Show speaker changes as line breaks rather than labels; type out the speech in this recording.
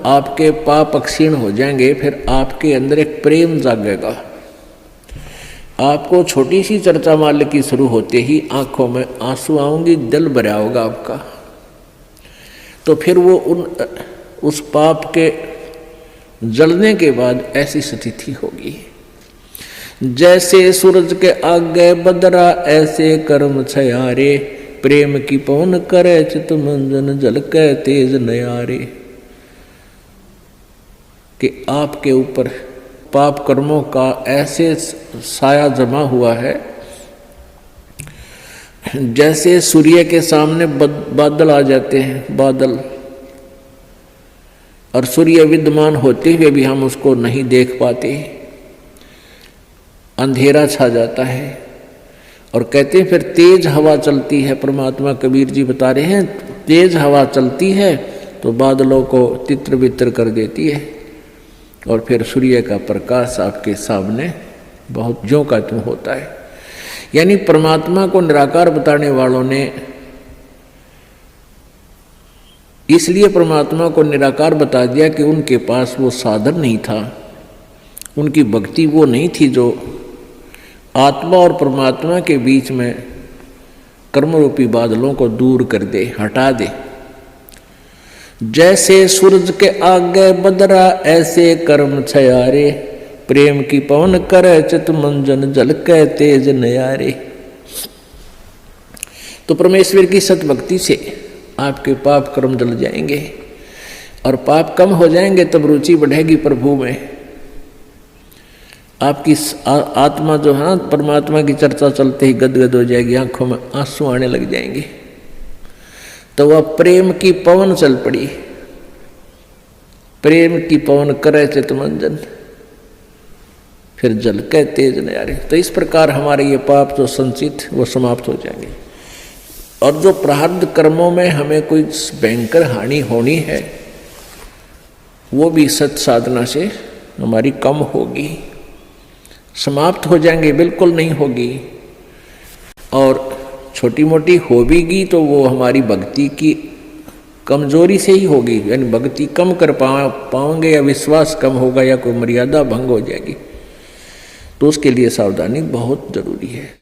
आपके पाप क्षीण हो जाएंगे, फिर आपके अंदर एक प्रेम जागेगा। आपको छोटी सी चर्चा माल्य की शुरू होते ही आंखों में आंसू आऊंगी, दिल भरा होगा आपका। तो फिर वो उस पाप के जलने के बाद ऐसी स्थिति होगी, जैसे सूरज के आगे बदरा ऐसे कर्म छयारे, प्रेम की पवन करे चित मंजन झलके तेज नयारे। कि आपके ऊपर पाप कर्मों का ऐसे साया जमा हुआ है, जैसे सूर्य के सामने बादल आ जाते हैं, बादल, और सूर्य विद्यमान होते हुए भी हम उसको नहीं देख पाते, अंधेरा छा जाता है। और कहते हैं फिर तेज हवा चलती है, परमात्मा कबीर जी बता रहे हैं, तेज हवा चलती है तो बादलों को तितर बितर कर देती है, और फिर सूर्य का प्रकाश आपके सामने बहुत ज्यों का त्यों होता है। यानी परमात्मा को निराकार बताने वालों ने इसलिए परमात्मा को निराकार बता दिया कि उनके पास वो साधन नहीं था, उनकी भक्ति वो नहीं थी जो आत्मा और परमात्मा के बीच में कर्मरूपी बादलों को दूर कर दे, हटा दे। जैसे सूरज के आगे बदरा ऐसे कर्म छयारे, प्रेम की पवन करे चित मंजन झलके तेज नयारे। तो परमेश्वर की सतभक्ति से आपके पाप कर्म जल जाएंगे और पाप कम हो जाएंगे, तब रुचि बढ़ेगी प्रभु में। आपकी आत्मा जो है परमात्मा की चर्चा चलते ही गदगद हो जाएगी, आंखों में आंसू आने लग जाएंगे। तो वह प्रेम की पवन चल पड़ी, प्रेम की पवन करे चित मंजन, फिर झलके तेज नयारे। तो इस प्रकार हमारे ये पाप जो संचित वो समाप्त हो जाएंगे, और जो प्रारब्ध कर्मों में हमें कोई भयंकर हानि होनी है वो भी सत साधना से हमारी कम होगी, समाप्त हो जाएंगे, बिल्कुल नहीं होगी। और छोटी मोटी होगी तो वो हमारी भक्ति की कमजोरी से ही होगी, यानी भक्ति कम कर पाओगे, या विश्वास कम होगा, या कोई मर्यादा भंग हो जाएगी। तो उसके लिए सावधानी बहुत जरूरी है।